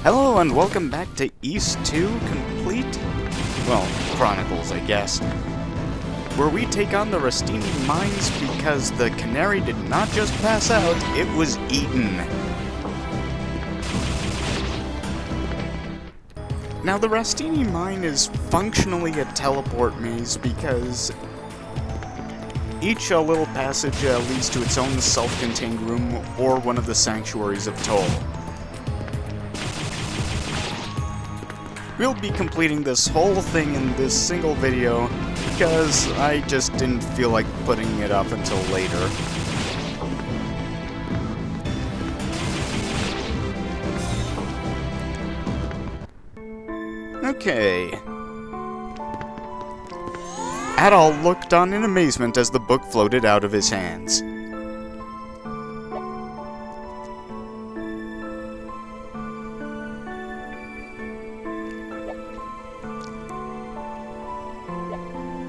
Hello and welcome back to East 2 Complete, well, Chronicles, I guess, where we take on the Rastini mines because the canary did not just pass out, it was eaten. Now, the Rastini mine is functionally a teleport maze because each little passage leads to its own self-contained room or one of the sanctuaries of Toll. We'll be completing this whole thing in this single video because I just didn't feel like putting it up until later. Okay. Adol looked on in amazement as the book floated out of his hands.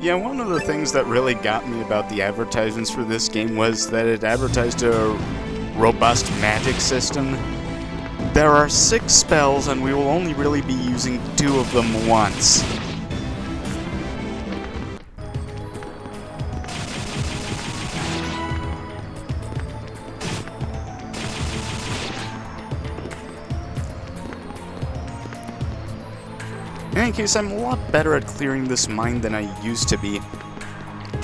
Yeah, one of the things that really got me about the advertisements for this game was that it advertised a robust magic system. There are 6 spells, and we will only really be using 2 of them once. In any case, I'm a lot better at clearing this mine than I used to be.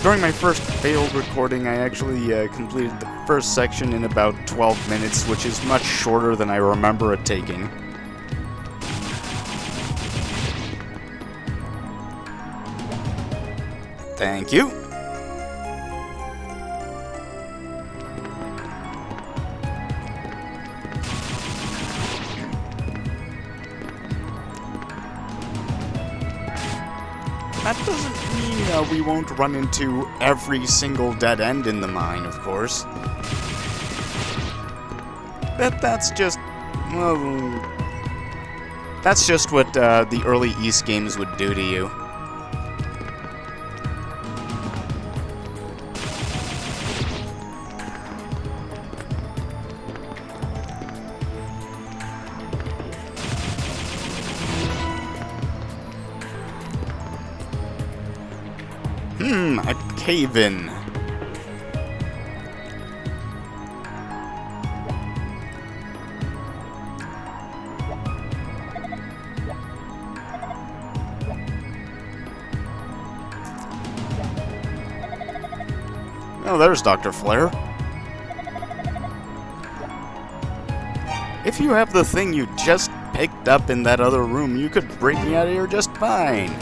During my first failed recording, I actually completed the first section in about 12 minutes, which is much shorter than I remember it taking. Thank you. That doesn't mean we won't run into every single dead end in the mine, of course. That's just, well, that's just what the early East games would do to you. A cave-in. Oh, there's Dr. Flare. If you have the thing you just picked up in that other room, you could break me out of here just fine.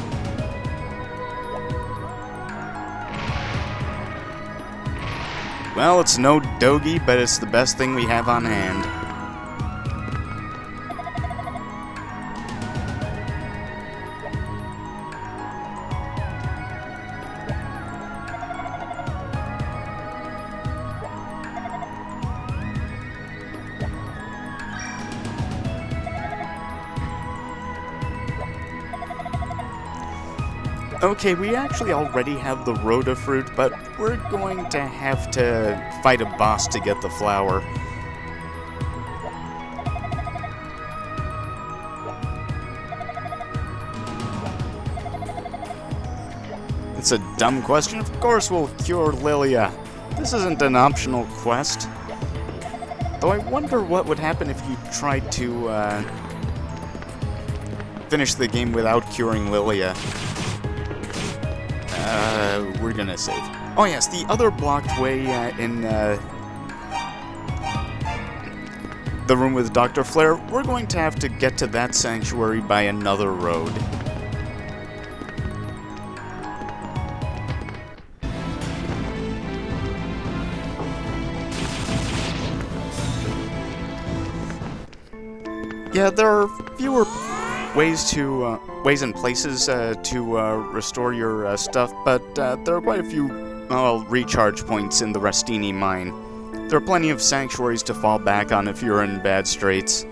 Well, it's no Dogi, but it's the best thing we have on hand. Okay, we actually already have the Rhoda fruit, but we're going to have to fight a boss to get the flower. It's a dumb question. Of course we'll cure Lilia. This isn't an optional quest. Though I wonder what would happen if you tried to finish the game without curing Lilia. We're gonna save. Oh yes, the other blocked way in the room with Dr. Flare, we're going to have to get to that sanctuary by another road. Yeah, there are fewer ways and places to restore your stuff, but there are quite a few recharge points in the Rastini mine. There are plenty of sanctuaries to fall back on if you're in bad straits.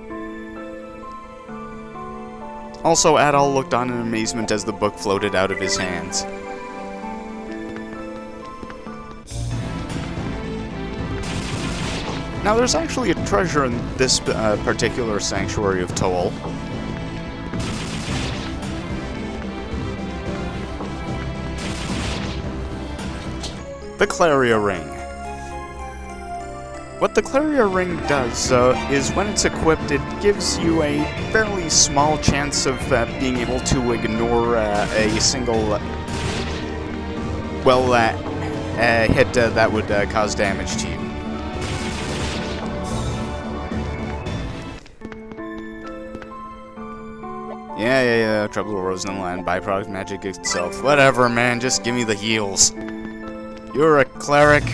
Also, Adol looked on in amazement as the book floated out of his hands. Now, there's actually a treasure in this particular Sanctuary of Toll. The Claria Ring. What the Claria Ring does is when it's equipped, it gives you a fairly small chance of being able to ignore a single, hit that would cause damage to you. Yeah, trouble arose in the land, byproduct magic itself. Whatever, man, just give me the heals. You're a cleric.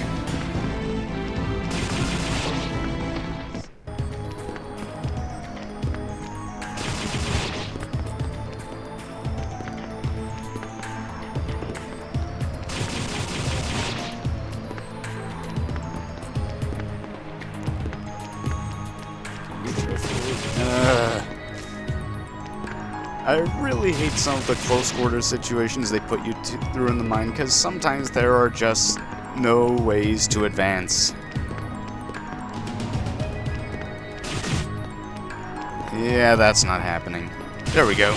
I really hate some of the close quarter situations they put you through in the mine, because sometimes there are just no ways to advance. Yeah, that's not happening. There we go.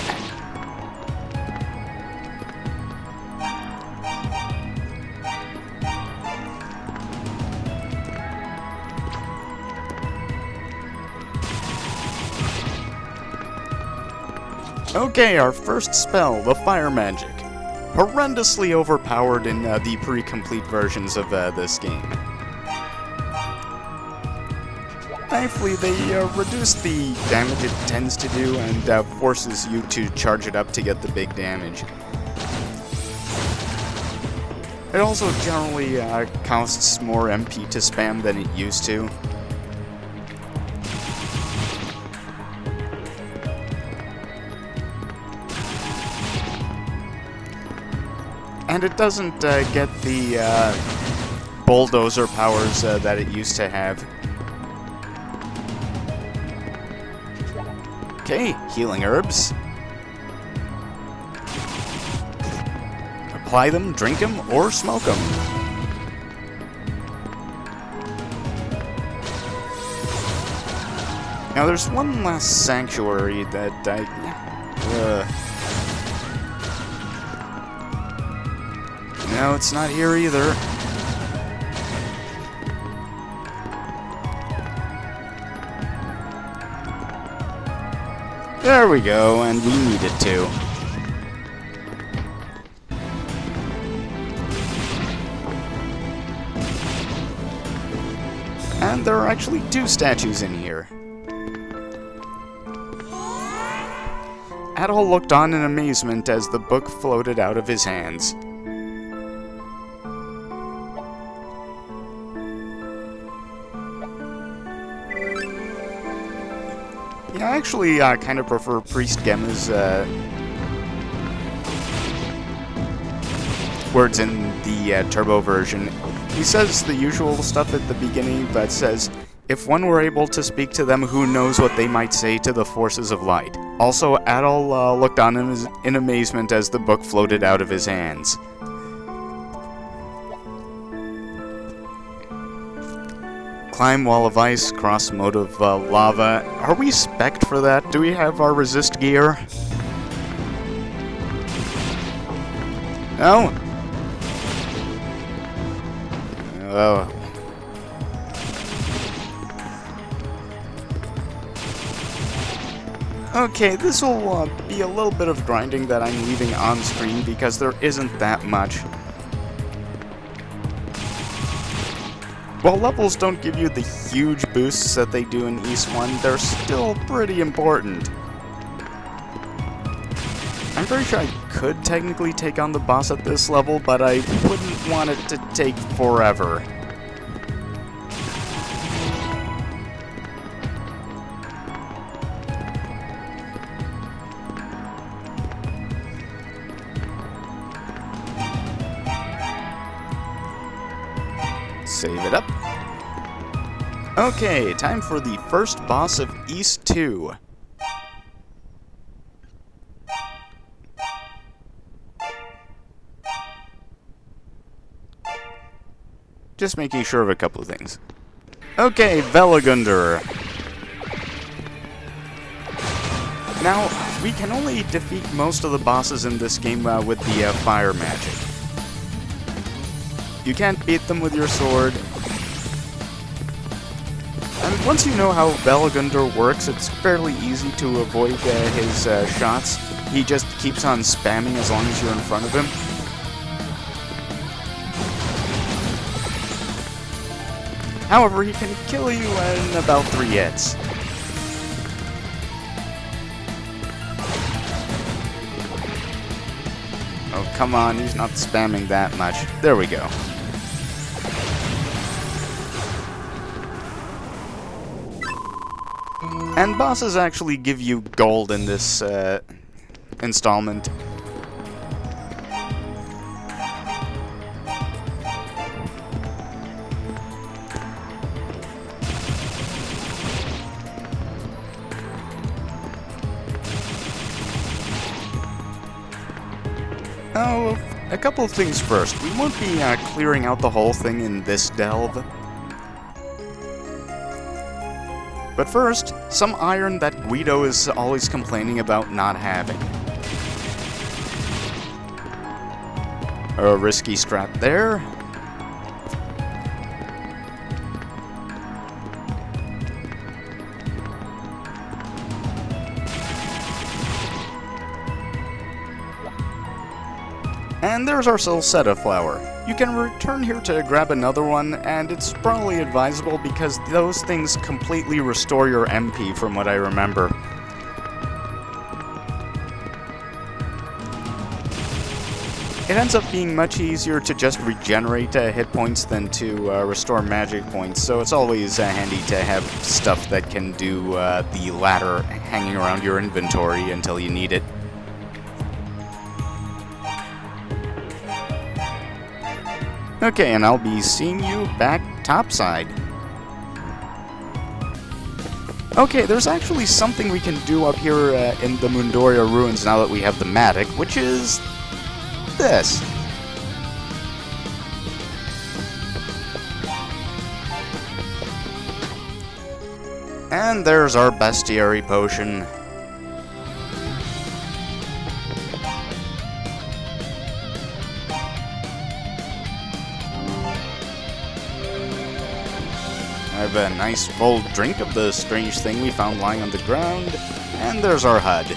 Okay, our first spell, the Fire Magic. Horrendously overpowered in the pre-complete versions of this game. Thankfully, they reduce the damage it tends to do and forces you to charge it up to get the big damage. It also generally costs more MP to spam than it used to. And it doesn't get the bulldozer powers that it used to have. Okay, healing herbs. Apply them, drink them, or smoke them. Now there's one last sanctuary that no, it's not here either. There we go, and we needed to. And there are actually two statues in here. Adol looked on in amazement as the book floated out of his hands. Yeah, I actually kind of prefer Priest Gemma's words in the turbo version. He says the usual stuff at the beginning, but says, "If one were able to speak to them, who knows what they might say to the forces of light." Also, Adol looked on in amazement as the book floated out of his hands. Climb wall of ice, cross mode of lava. Are we spec'd for that? Do we have our resist gear? No? Oh. Okay, this will be a little bit of grinding that I'm leaving on screen because there isn't that much. While levels don't give you the huge boosts that they do in East 1, they're still pretty important. I'm very sure I could technically take on the boss at this level, but I wouldn't want it to take forever. Save it up. Okay, time for the first boss of East 2. Just making sure of a couple of things. Okay, Velagunder. Now, we can only defeat most of the bosses in this game with the fire magic. You can't beat them with your sword. And once you know how Velagunder works, it's fairly easy to avoid his shots. He just keeps on spamming as long as you're in front of him. However, he can kill you in about 3 hits. Oh, come on, he's not spamming that much. There we go. And bosses actually give you gold in this installment. Oh, a couple of things first. We won't be clearing out the whole thing in this delve. But first, some iron that Guido is always complaining about not having. A risky strat there. And there's our Salsetta flower. You can return here to grab another one, and it's probably advisable because those things completely restore your MP from what I remember. It ends up being much easier to just regenerate hit points than to restore magic points, so it's always handy to have stuff that can do the latter hanging around your inventory until you need it. Okay, and I'll be seeing you back topside. Okay, there's actually something we can do up here in the Mundoria ruins now that we have the Matic, which is this. And there's our bestiary potion. I have a nice full drink of the strange thing we found lying on the ground, and there's our HUD.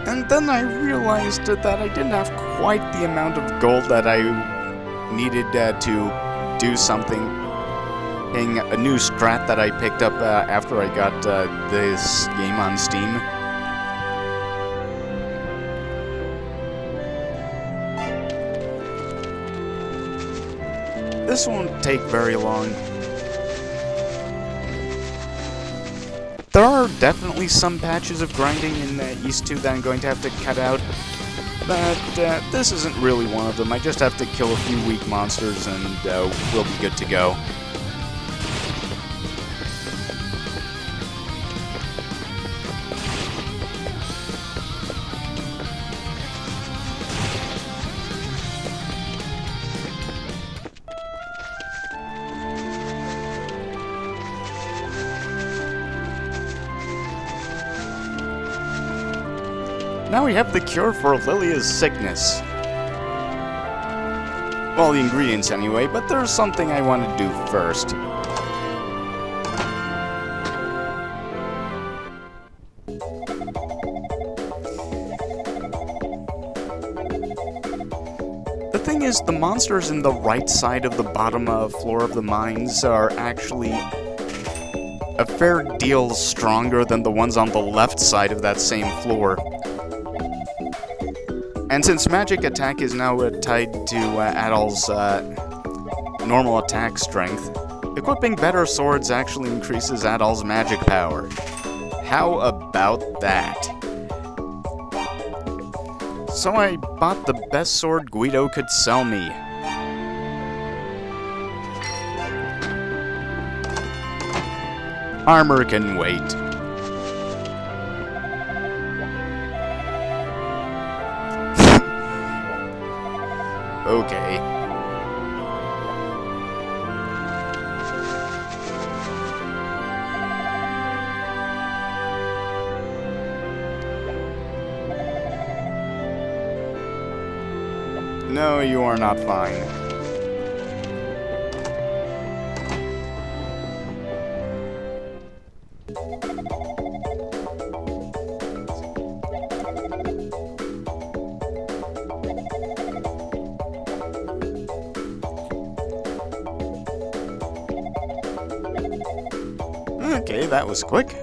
And then I realized that I didn't have quite the amount of gold that I needed to do something. A new strat that I picked up after I got this game on Steam. This won't take very long. There are definitely some patches of grinding in East 2 that I'm going to have to cut out, but this isn't really one of them. I just have to kill a few weak monsters and we'll be good to go. Now we have the cure for Lilia's sickness. Well, the ingredients anyway, but there's something I want to do first. The thing is, the monsters in the right side of the bottom floor of the mines are actually a fair deal stronger than the ones on the left side of that same floor. And since magic attack is now tied to Adol's normal attack strength, equipping better swords actually increases Adol's magic power. How about that? So I bought the best sword Guido could sell me. Armor can wait. Okay. No, you are not fine. Okay, that was quick.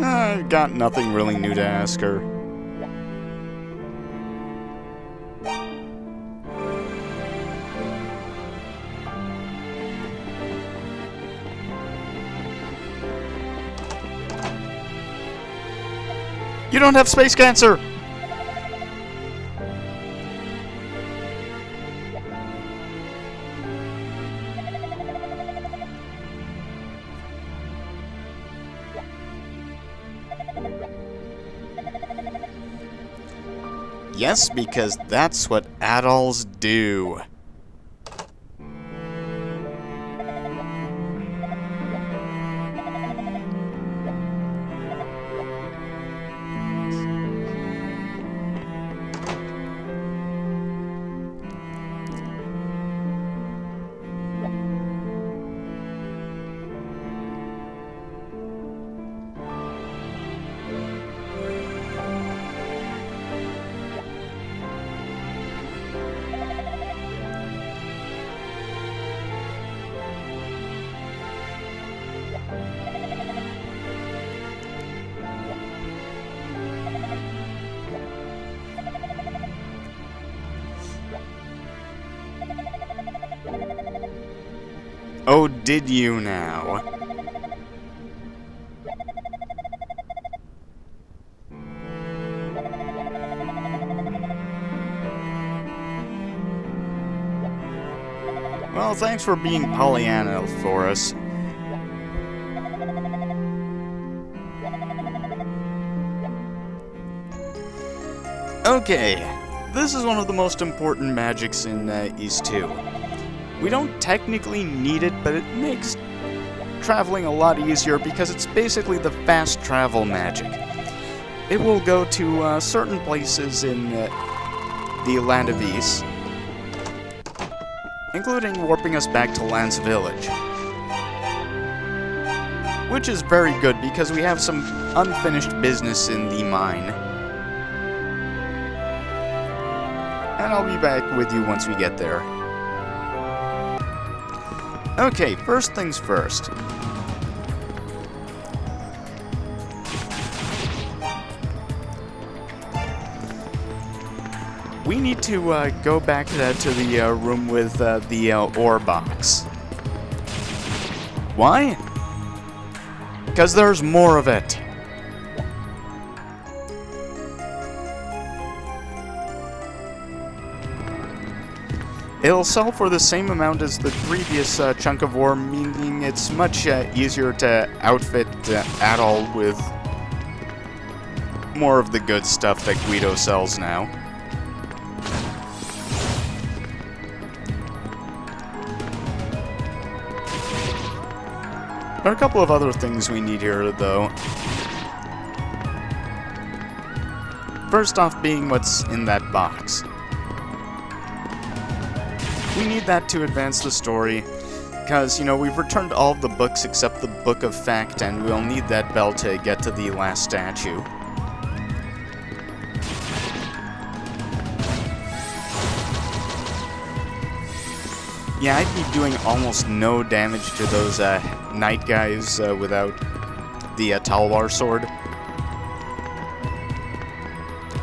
I've got nothing really new to ask her. You don't have space cancer! Yes, because that's what adults do. Oh, did you now? Well, thanks for being Pollyanna for us. Okay, this is one of the most important magics in East 2. We don't technically need it, but it makes traveling a lot easier because it's basically the fast travel magic. It will go to certain places in the Land of East, including warping us back to Lance Village. Which is very good because we have some unfinished business in the mine. And I'll be back with you once we get there. Okay, first things first. We need to go back to the room with the ore box. Why? Because there's more of it. It'll sell for the same amount as the previous chunk of ore, meaning it's much easier to outfit Atoll with more of the good stuff that Guido sells now. There are a couple of other things we need here, though. First off being what's in that box. We need that to advance the story, because, you know, we've returned all of the books except the Book of Fact, and we'll need that bell to get to the last statue. Yeah, I'd be doing almost no damage to those knight guys without the Talwar sword.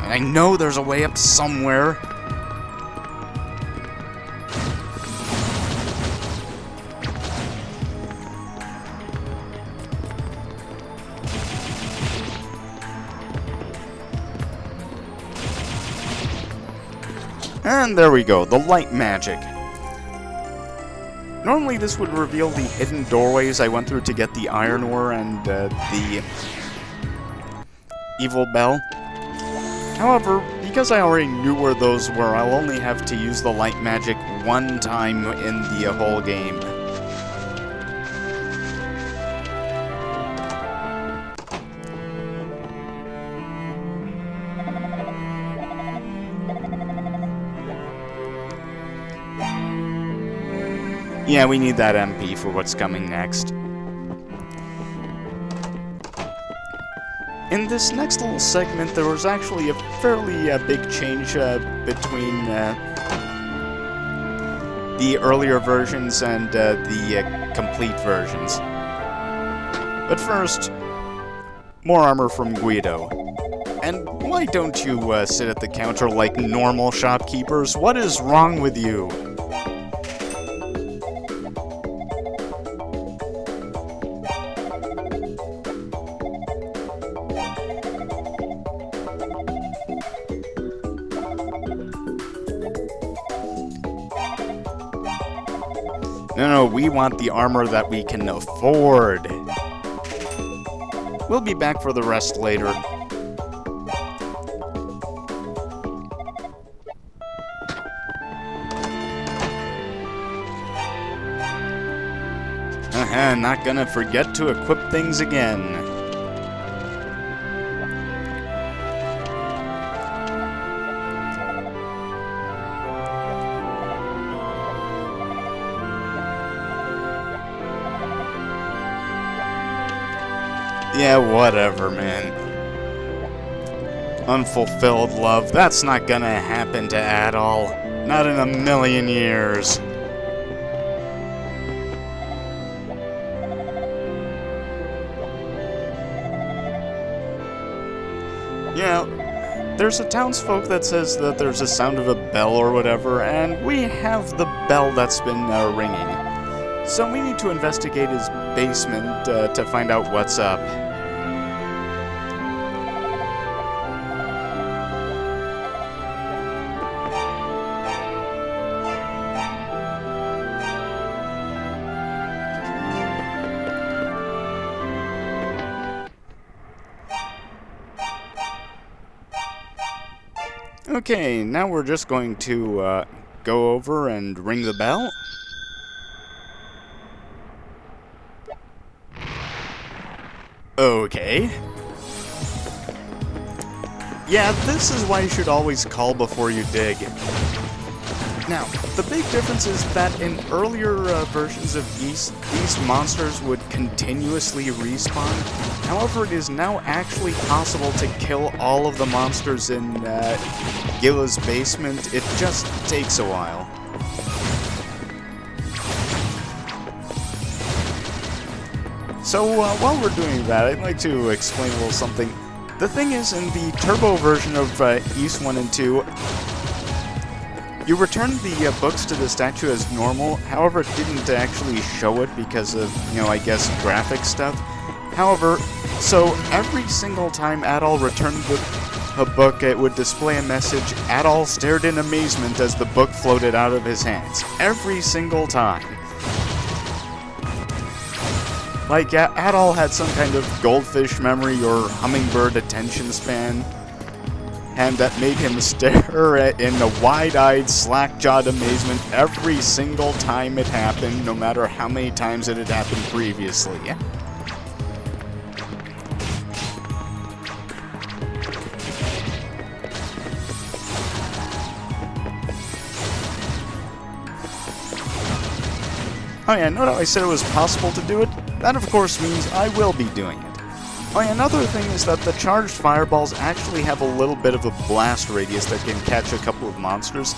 And I know there's a way up somewhere. And there we go, the light magic. Normally this would reveal the hidden doorways I went through to get the iron ore and the evil bell. However, because I already knew where those were, I'll only have to use the light magic one time in the whole game. Yeah, we need that MP for what's coming next. In this next little segment, there was actually a fairly big change between the earlier versions and the complete versions. But first, more armor from Guido. And why don't you sit at the counter like normal shopkeepers? What is wrong with you? No, we want the armor that we can afford. We'll be back for the rest later. Not gonna forget to equip things again. Yeah, whatever, man. Unfulfilled love, that's not gonna happen to Adol. Not in a million years. Yeah, there's a townsfolk that says that there's a sound of a bell or whatever, and we have the bell that's been ringing. So we need to investigate his basement to find out what's up. Okay, now we're just going to go over and ring the bell. Okay. Yeah, this is why you should always call before you dig. Now, the big difference is that in earlier versions of Ys, these monsters would continuously respawn. However, it is now actually possible to kill all of the monsters in Gila's basement. It just takes a while. So, while we're doing that, I'd like to explain a little something. The thing is, in the turbo version of Ys 1 and 2, you returned the books to the statue as normal. However, it didn't actually show it because of, I guess, graphic stuff. However, so every single time Adol returned a book, it would display a message. Adol stared in amazement as the book floated out of his hands. Every single time. Like, Adol had some kind of goldfish memory or hummingbird attention span, and that made him stare in a wide-eyed, slack-jawed amazement every single time it happened, no matter how many times it had happened previously. Oh yeah, note how I said it was possible to do it? That of course means I will be doing it. Oh yeah, another thing is that the charged fireballs actually have a little bit of a blast radius that can catch a couple of monsters.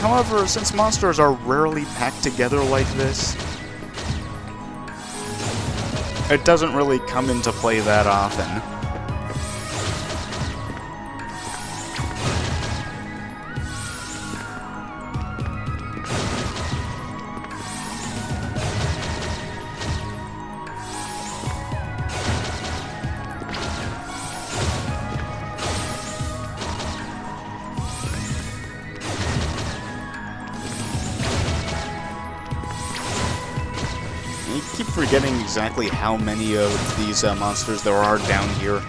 However, since monsters are rarely packed together like this, it doesn't really come into play that often. forgetting exactly how many of these monsters there are down here.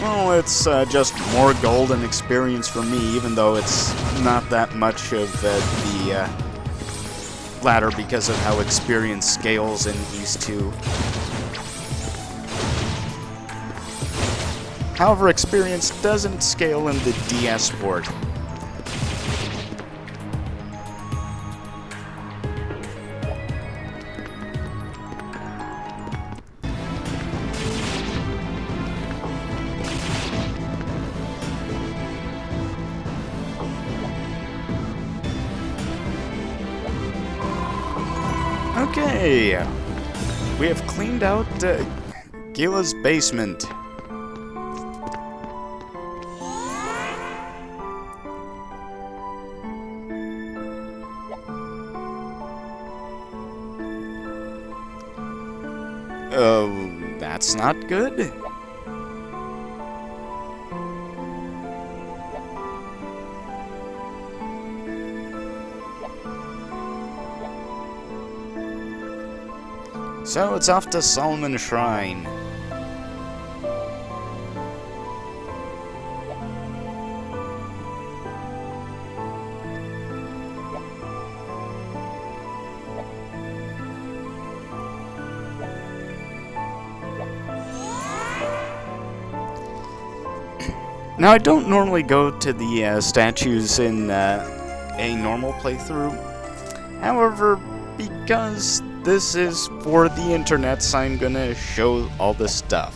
Well, it's just more gold and experience for me, even though it's not that much of the ladder because of how experience scales in these two. However, experience doesn't scale in the DS port. Okay, we have cleaned out Gila's basement. That's not good. So it's off to Solomon Shrine. Now, I don't normally go to the statues in a normal playthrough. However, because this is for the internet, so I'm gonna show all this stuff.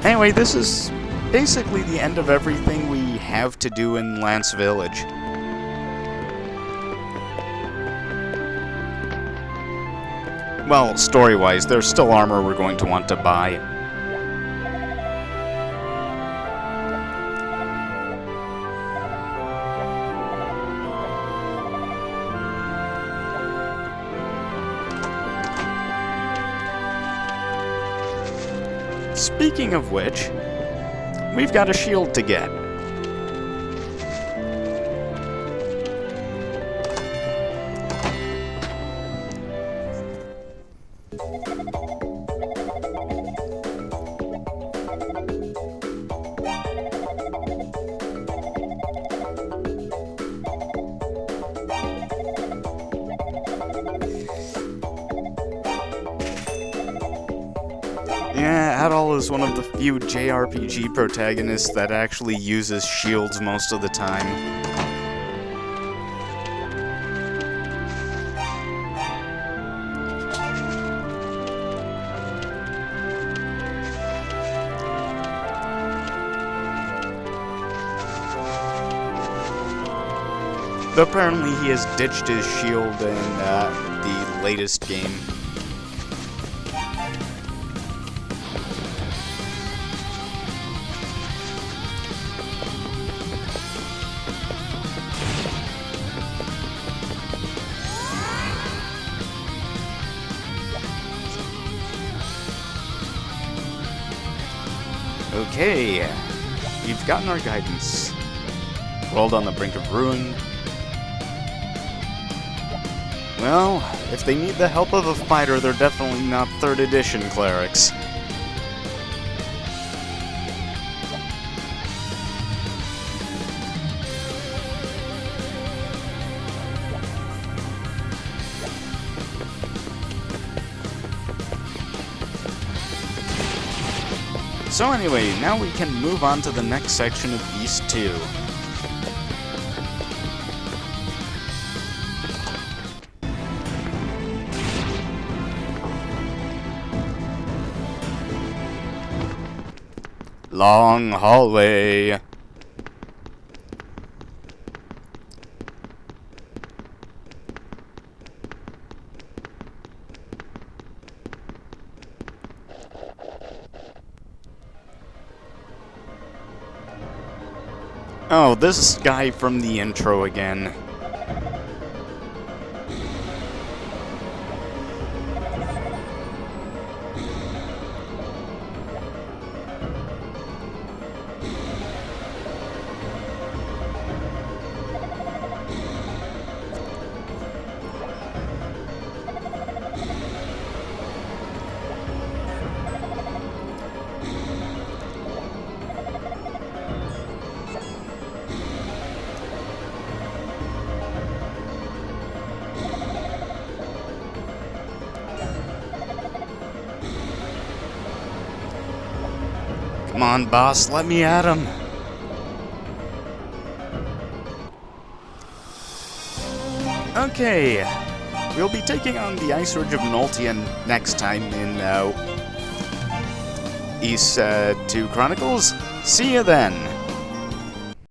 Anyway, this is basically the end of everything we have to do in Lance Village. Well, story-wise, there's still armor we're going to want to buy. Speaking of which, we've got a shield to get. Yeah, Adol is one of the few JRPG protagonists that actually uses shields most of the time. Though apparently he has ditched his shield in the latest game. Okay, we've gotten our guidance. World on the brink of ruin. Well, if they need the help of a fighter, they're definitely not 3rd edition clerics. So anyway, now we can move on to the next section of Beast 2. Long hallway. Oh, this guy from the intro again. Come on, boss, let me at him. Okay, we'll be taking on the Ice Ridge of Nolteon next time in East 2 Chronicles. See you then!